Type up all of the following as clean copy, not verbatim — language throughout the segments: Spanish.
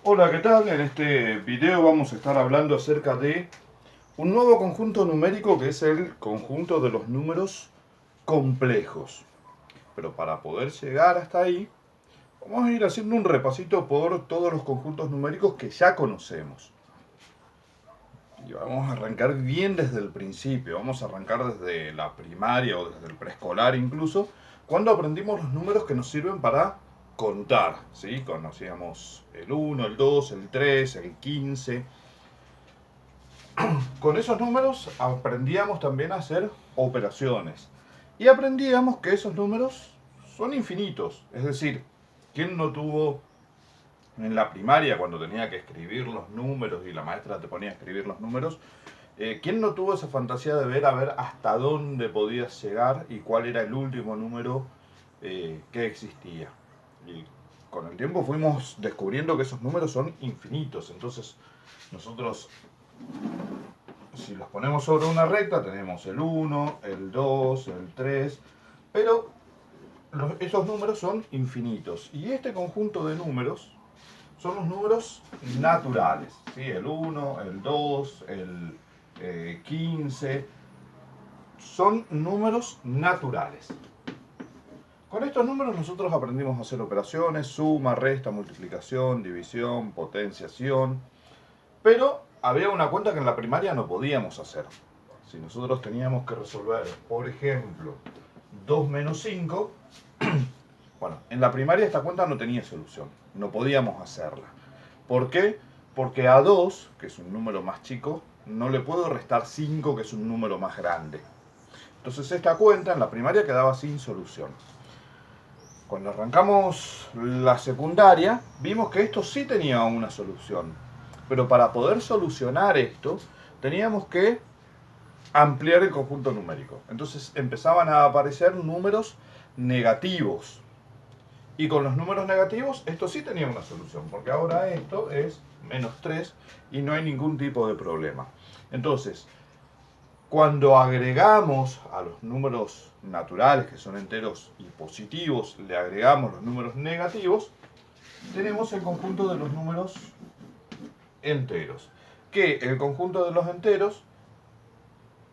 Hola, ¿qué tal? En este video vamos a estar hablando acerca de un nuevo conjunto numérico que es el conjunto de los números complejos. Pero para poder llegar hasta ahí, vamos a ir haciendo un repasito por todos los conjuntos numéricos que ya conocemos. Y vamos a arrancar bien desde el principio, vamos a arrancar desde la primaria o desde el preescolar incluso, cuando aprendimos los números que nos sirven para contar, ¿sí? Conocíamos el 1, el 2, el 3, el 15. Con esos números aprendíamos también a hacer operaciones. Y aprendíamos que esos números son infinitos. Es decir, ¿quién no tuvo en la primaria cuando tenía que escribir los números y la maestra te ponía a escribir los números? ¿Quién no tuvo esa fantasía de ver a ver hasta dónde podías llegar y cuál era el último número que existía? Y con el tiempo fuimos descubriendo que esos números son infinitos. Entonces nosotros, si los ponemos sobre una recta, tenemos el 1, el 2, el 3, pero esos números son infinitos. Y este conjunto de números son los números naturales, ¿sí? El 1, el 2, el 15, son números naturales. Con estos números nosotros aprendimos a hacer operaciones, suma, resta, multiplicación, división, potenciación, pero había una cuenta que en la primaria no podíamos hacer. Si nosotros teníamos que resolver, por ejemplo, 2 menos 5, bueno, en la primaria esta cuenta no tenía solución, no podíamos hacerla. ¿Por qué? Porque a 2, que es un número más chico, no le puedo restar 5, que es un número más grande. Entonces esta cuenta en la primaria quedaba sin solución. Cuando arrancamos la secundaria, vimos que esto sí tenía una solución. Pero para poder solucionar esto, teníamos que ampliar el conjunto numérico. Entonces empezaban a aparecer números negativos. Y con los números negativos, esto sí tenía una solución, porque ahora esto es menos 3 y no hay ningún tipo de problema. Entonces, cuando agregamos a los números naturales, que son enteros y positivos, le agregamos los números negativos, tenemos el conjunto de los números enteros. Que el conjunto de los enteros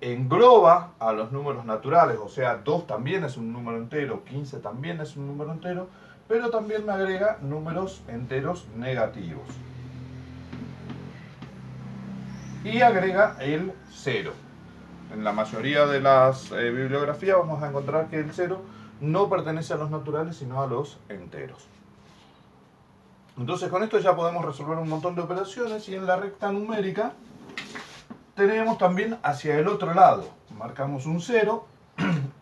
engloba a los números naturales, o sea, 2 también es un número entero, 15 también es un número entero, pero también me agrega números enteros negativos. Y agrega el 0. En la mayoría de las bibliografías vamos a encontrar que el 0 no pertenece a los naturales, sino a los enteros. Entonces con esto ya podemos resolver un montón de operaciones y en la recta numérica tenemos también hacia el otro lado. Marcamos un 0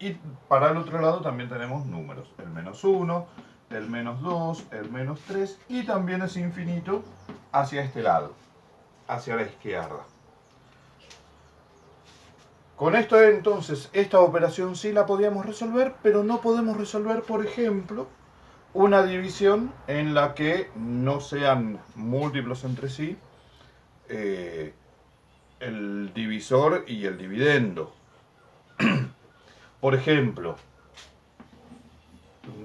y para el otro lado también tenemos números. El menos 1, el menos 2, el menos 3 y también es infinito hacia este lado, hacia la izquierda. Con esto entonces, esta operación sí la podíamos resolver, pero no podemos resolver, por ejemplo, una división en la que no sean múltiplos entre sí el divisor y el dividendo. Por ejemplo,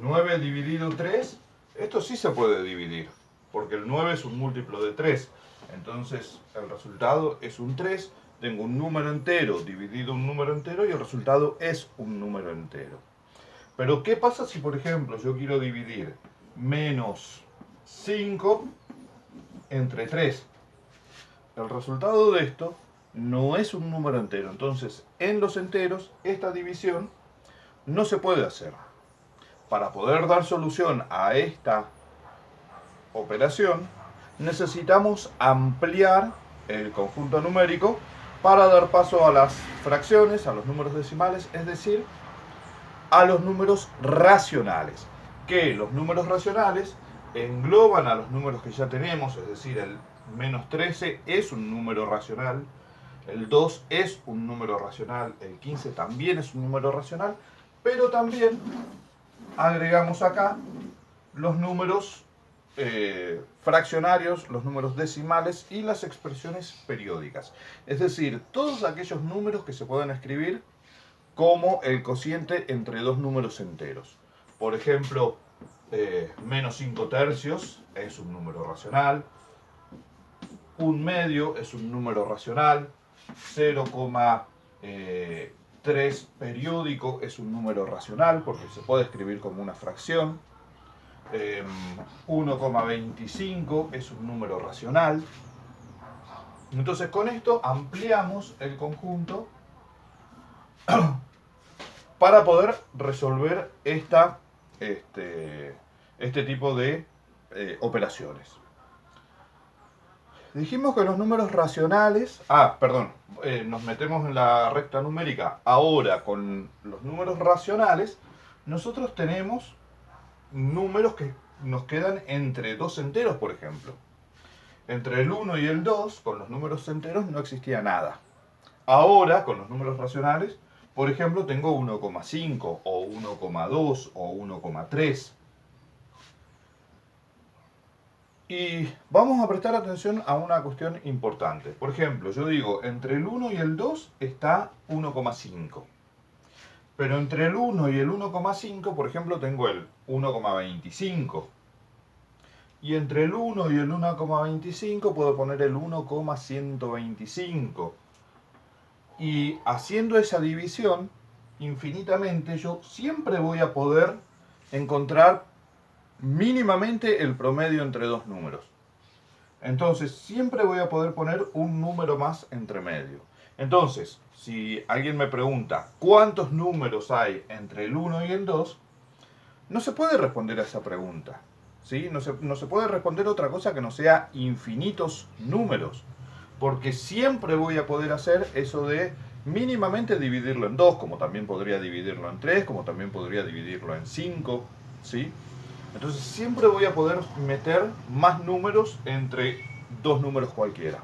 9 dividido 3, esto sí se puede dividir, porque el 9 es un múltiplo de 3. Entonces el resultado es un 3, tengo un número entero dividido un número entero y el resultado es un número entero. Pero ¿qué pasa si, por ejemplo, yo quiero dividir menos 5 entre 3? El resultado de esto no es un número entero. Entonces, en los enteros, esta división no se puede hacer. Para poder dar solución a esta operación, necesitamos ampliar el conjunto numérico para dar paso a las fracciones, a los números decimales, es decir, a los números racionales. Que los números racionales engloban a los números que ya tenemos, es decir, el menos 13 es un número racional, el 2 es un número racional, el 15 también es un número racional, pero también agregamos acá los números fraccionarios, los números decimales y las expresiones periódicas. Es decir, todos aquellos números que se pueden escribir como el cociente entre dos números enteros. Por ejemplo, menos 5 tercios es un número racional, un medio es un número racional, 0,3 periódico es un número racional porque se puede escribir como una fracción, 1,25 es un número racional. Entonces con esto ampliamos el conjunto para poder resolver este tipo de operaciones. Dijimos que los números racionales... nos metemos en la recta numérica. Ahora, con los números racionales, nosotros tenemos números que nos quedan entre dos enteros, por ejemplo. Entre el 1 y el 2, con los números enteros no existía nada. Ahora, con los números racionales, por ejemplo, tengo 1,5 o 1,2 o 1,3. Y vamos a prestar atención a una cuestión importante. Por ejemplo, yo digo, entre el 1 y el 2 está 1,5. Pero entre el 1 y el 1,5, por ejemplo, tengo el 1,25. Y entre el 1 y el 1,25 puedo poner el 1,125. Y haciendo esa división infinitamente, yo siempre voy a poder encontrar mínimamente el promedio entre dos números. Entonces, siempre voy a poder poner un número más entre medio. Entonces, si alguien me pregunta cuántos números hay entre el 1 y el 2, no se puede responder a esa pregunta. ¿Sí? No se puede responder otra cosa que no sea infinitos números. Porque siempre voy a poder hacer eso de mínimamente dividirlo en 2, como también podría dividirlo en 3, como también podría dividirlo en 5, ¿sí? Entonces siempre voy a poder meter más números entre dos números cualquiera.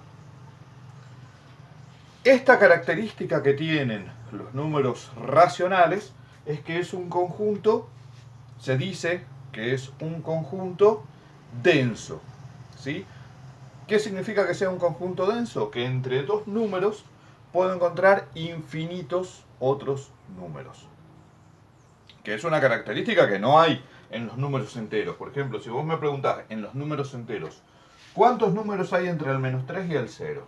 Esta característica que tienen los números racionales es que es un conjunto, se dice que es un conjunto denso, ¿sí? ¿Qué significa que sea un conjunto denso? Que entre dos números puedo encontrar infinitos otros números. Que es una característica que no hay en los números enteros. Por ejemplo, si vos me preguntás en los números enteros, ¿cuántos números hay entre el menos 3 y el 0?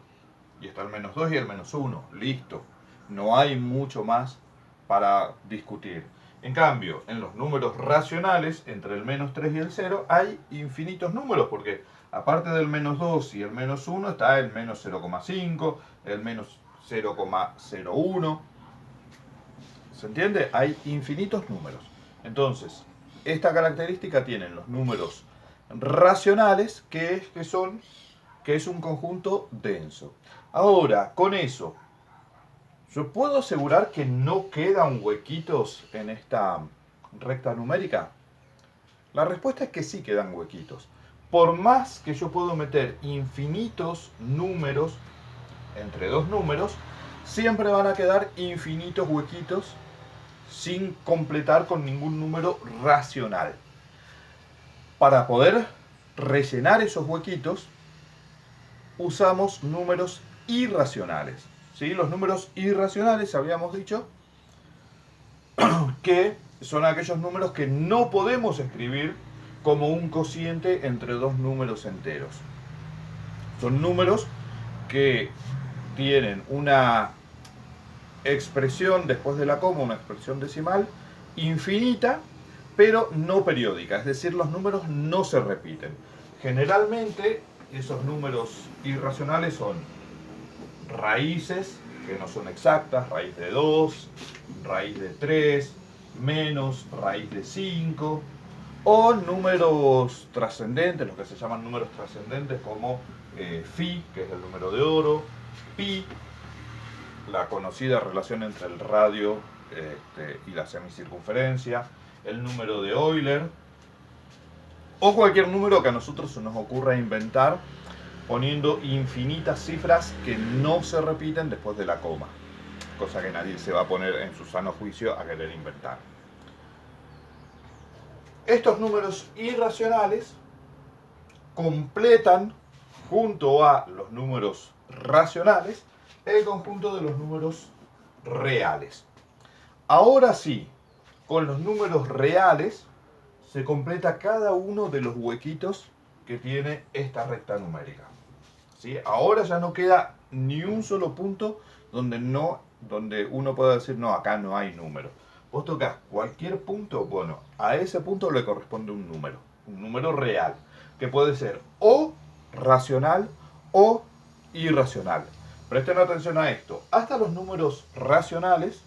Y está el menos 2 y el menos 1. Listo. No hay mucho más para discutir. En cambio, en los números racionales, entre el menos 3 y el 0, hay infinitos números, porque aparte del menos 2 y el menos 1, está el menos 0,5, el menos 0,01. ¿Se entiende? Hay infinitos números. Entonces, esta característica tienen los números racionales, que es un conjunto denso. Ahora, con eso, ¿yo puedo asegurar que no quedan huequitos en esta recta numérica? La respuesta es que sí quedan huequitos. Por más que yo puedo meter infinitos números entre dos números, siempre van a quedar infinitos huequitos sin completar con ningún número racional. Para poder rellenar esos huequitos, usamos números irracionales. ¿Sí? Los números irracionales, habíamos dicho, que son aquellos números que no podemos escribir como un cociente entre dos números enteros. Son números que tienen una expresión después de la coma, una expresión decimal infinita, pero no periódica, es decir, los números no se repiten. Generalmente esos números irracionales son raíces que no son exactas, raíz de 2, raíz de 3, menos raíz de 5, o números trascendentes, los que se llaman números trascendentes como phi, que es el número de oro, pi, la conocida relación entre el radio y la semicircunferencia, el número de Euler, o cualquier número que a nosotros se nos ocurra inventar poniendo infinitas cifras que no se repiten después de la coma, cosa que nadie se va a poner en su sano juicio a querer inventar. Estos números irracionales completan, junto a los números racionales, el conjunto de los números reales. Ahora sí, con los números reales se completa cada uno de los huequitos que tiene esta recta numérica. ¿sí? Ahora ya no queda ni un solo punto donde uno pueda decir, no, acá no hay número. Vos tocas cualquier punto, bueno, a ese punto le corresponde un número real, que puede ser o racional o irracional. Presten atención a esto. Hasta los números racionales,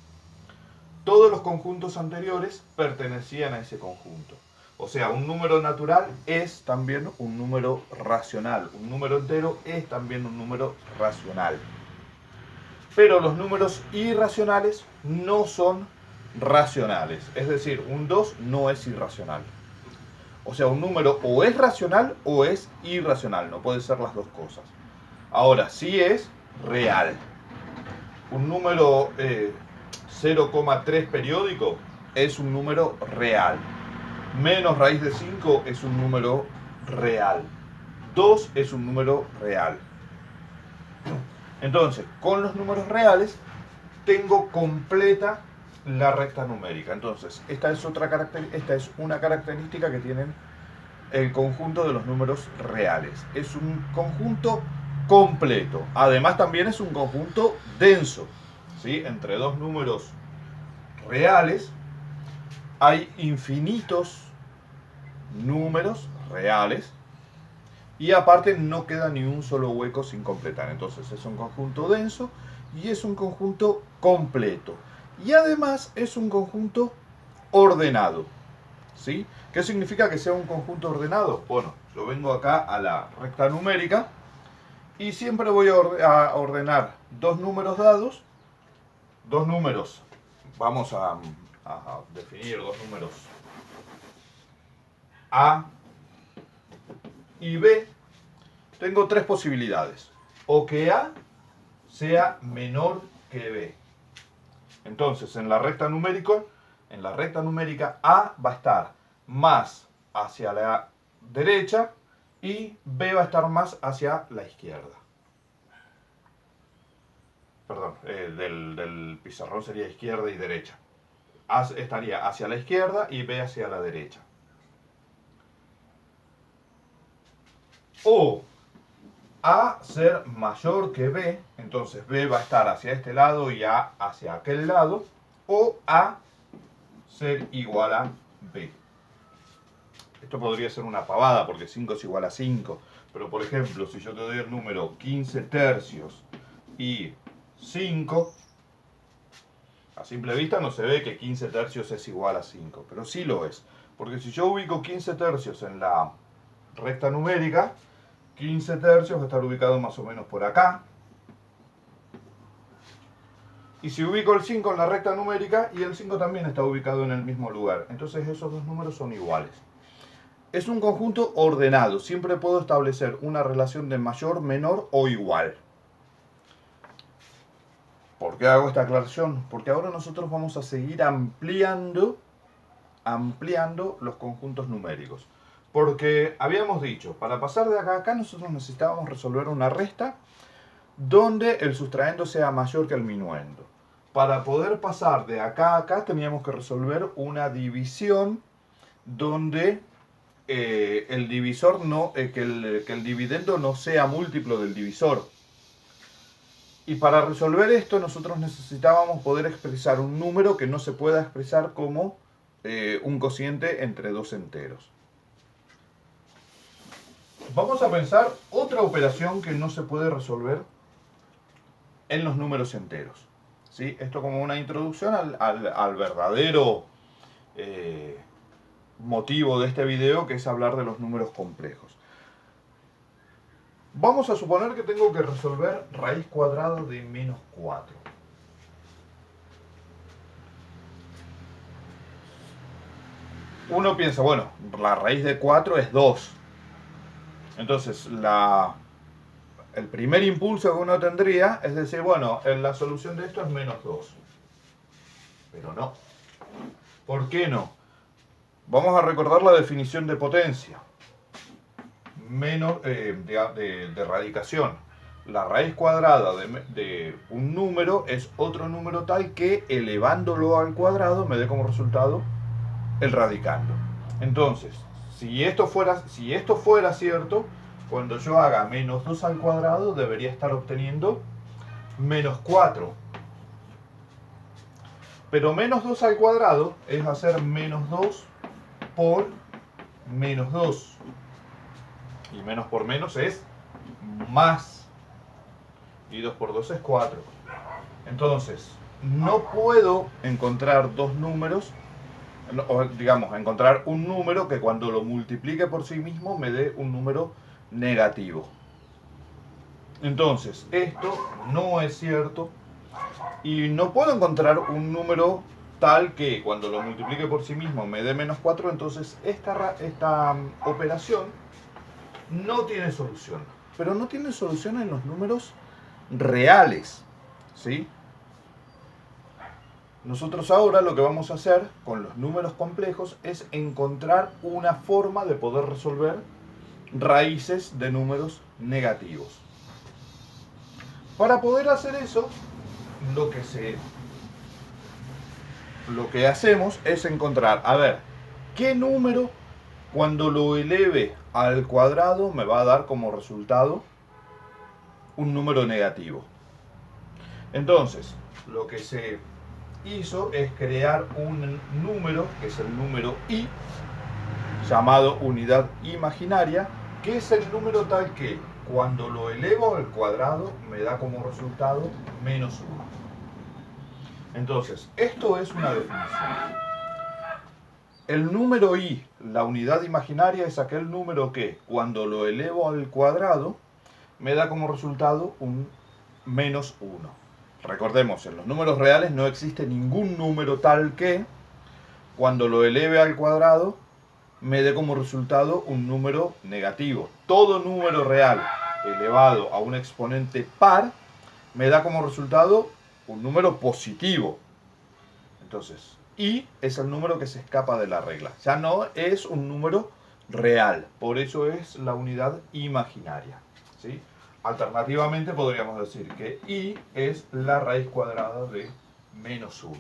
todos los conjuntos anteriores pertenecían a ese conjunto. O sea, un número natural es también un número racional. Un número entero es también un número racional. Pero los números irracionales no son racionales. Es decir, un 2 no es irracional. O sea, un número o es racional o es irracional. No puede ser las dos cosas. Ahora, sí es real. Un número 0,3 periódico es un número real. Menos raíz de 5 es un número real. 2 es un número real. Entonces, con los números reales tengo completa la recta numérica. Entonces, esta es una característica que tienen el conjunto de los números reales. Es un conjunto completo. Además, también es un conjunto denso. ¿Sí? Entre dos números reales hay infinitos números reales y aparte no queda ni un solo hueco sin completar. Entonces es un conjunto denso y es un conjunto completo. Y además es un conjunto ordenado. ¿Sí? ¿Qué significa que sea un conjunto ordenado? Bueno, yo vengo acá a la recta numérica y siempre voy a ordenar dos números dados. Dos números. Vamos a definir dos números A y B. Tengo tres posibilidades. O que A sea menor que B. Entonces, en la recta numérica A va a estar más hacia la derecha y B va a estar más hacia la izquierda. Perdón, del pizarrón sería izquierda y derecha. A estaría hacia la izquierda y B hacia la derecha. O A ser mayor que B, entonces B va a estar hacia este lado y A hacia aquel lado. O A ser igual a B. Esto podría ser una pavada porque 5 es igual a 5. Pero por ejemplo, si yo te doy el número 15 tercios y 5, a simple vista no se ve que 15 tercios es igual a 5, pero sí lo es. Porque si yo ubico 15 tercios en la recta numérica, 15 tercios va a estar ubicado más o menos por acá. Y si ubico el 5 en la recta numérica, y el 5 también está ubicado en el mismo lugar. Entonces esos dos números son iguales. Es un conjunto ordenado. Siempre puedo establecer una relación de mayor, menor o igual. ¿Por qué hago esta aclaración? Porque ahora nosotros vamos a seguir ampliando los conjuntos numéricos. Porque habíamos dicho, para pasar de acá a acá nosotros necesitábamos resolver una resta donde el sustraendo sea mayor que el minuendo. Para poder pasar de acá a acá teníamos que resolver una división donde el divisor que el dividendo no sea múltiplo del divisor. Y para resolver esto nosotros necesitábamos poder expresar un número que no se pueda expresar como un cociente entre dos enteros. Vamos a pensar otra operación que no se puede resolver en los números enteros. ¿Sí? Esto como una introducción al verdadero motivo de este video, que es hablar de los números complejos. Vamos a suponer que tengo que resolver raíz cuadrada de menos 4. Uno piensa, bueno, la raíz de 4 es 2. Entonces, el primer impulso que uno tendría es decir, bueno, la solución de esto es menos 2. Pero no. ¿Por qué no? Vamos a recordar la definición de potencia. De radicación. La raíz cuadrada de un número es otro número tal que elevándolo al cuadrado me dé como resultado el radicando. Entonces, si esto fuera cierto, cuando yo haga menos 2 al cuadrado debería estar obteniendo menos 4. Pero menos 2 al cuadrado es hacer menos 2 por menos 2. Y menos por menos es más. Y 2 por 2 es 4. Entonces, no puedo encontrar dos números, o digamos, encontrar un número que cuando lo multiplique por sí mismo me dé un número negativo. Entonces, esto no es cierto. Y no puedo encontrar un número tal que cuando lo multiplique por sí mismo me dé menos 4, entonces esta operación no tiene solución. Pero no tiene solución en los números reales, ¿sí? Nosotros ahora lo que vamos a hacer con los números complejos es encontrar una forma de poder resolver raíces de números negativos. Para poder hacer eso, lo que hacemos es encontrar, a ver, ¿qué número cuando lo eleve al cuadrado me va a dar como resultado un número negativo? Entonces, lo que se hizo es crear un número, que es el número i, llamado unidad imaginaria, que es el número tal que cuando lo elevo al cuadrado me da como resultado menos 1. Entonces, esto es una definición. El número i, la unidad imaginaria, es aquel número que cuando lo elevo al cuadrado me da como resultado un menos 1. Recordemos, en los números reales no existe ningún número tal que cuando lo eleve al cuadrado me dé como resultado un número negativo. Todo número real elevado a un exponente par me da como resultado un número positivo. Entonces, i es el número que se escapa de la regla. Ya no es un número real. Por eso es la unidad imaginaria, ¿sí? Alternativamente podríamos decir que i es la raíz cuadrada de menos 1.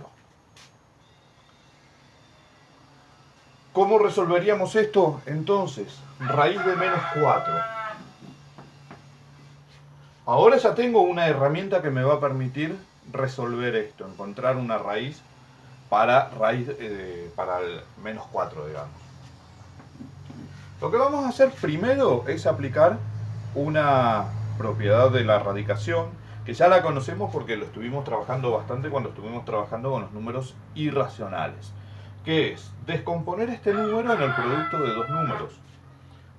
¿Cómo resolveríamos esto? Entonces, raíz de menos 4. Ahora ya tengo una herramienta que me va a permitir resolver esto, encontrar una raíz para el menos 4, digamos. Lo que vamos a hacer primero es aplicar una propiedad de la radicación, que ya la conocemos porque lo estuvimos trabajando bastante cuando estuvimos trabajando con los números irracionales, que es descomponer este número en el producto de dos números.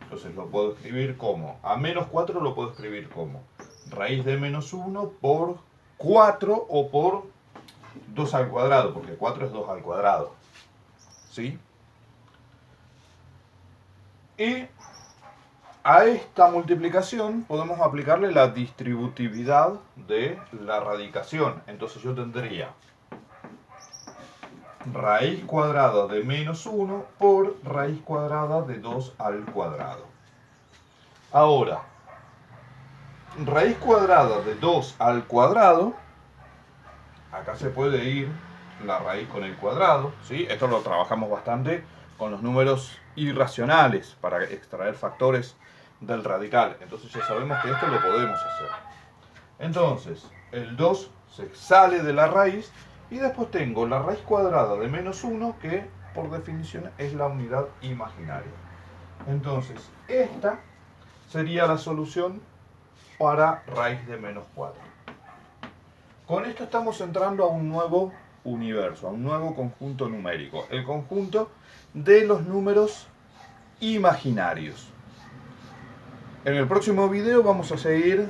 Entonces lo puedo escribir como, a menos 4 lo puedo escribir como raíz de menos 1 por 4 o por 2 al cuadrado, porque 4 es 2 al cuadrado, ¿sí? Y a esta multiplicación podemos aplicarle la distributividad de la radicación. Entonces yo tendría raíz cuadrada de menos 1 por raíz cuadrada de 2 al cuadrado. Ahora, raíz cuadrada de 2 al cuadrado, acá se puede ir la raíz con el cuadrado, ¿sí? Esto lo trabajamos bastante con los números irracionales para extraer factores del radical. Entonces ya sabemos que esto lo podemos hacer. Entonces, el 2 se sale de la raíz y después tengo la raíz cuadrada de menos 1, que por definición es la unidad imaginaria. Entonces, esta sería la solución para raíz de menos 4. Con esto estamos entrando a un nuevo universo, a un nuevo conjunto numérico, el conjunto de los números imaginarios. En el próximo video vamos a seguir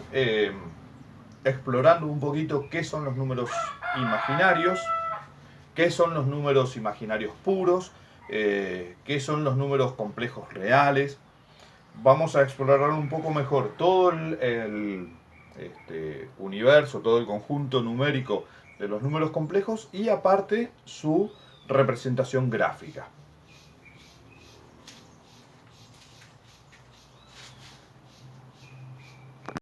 explorando un poquito qué son los números imaginarios, qué son los números imaginarios puros, qué son los números complejos reales. Vamos a explorar un poco mejor todo el universo, todo el conjunto numérico de los números complejos y aparte su representación gráfica.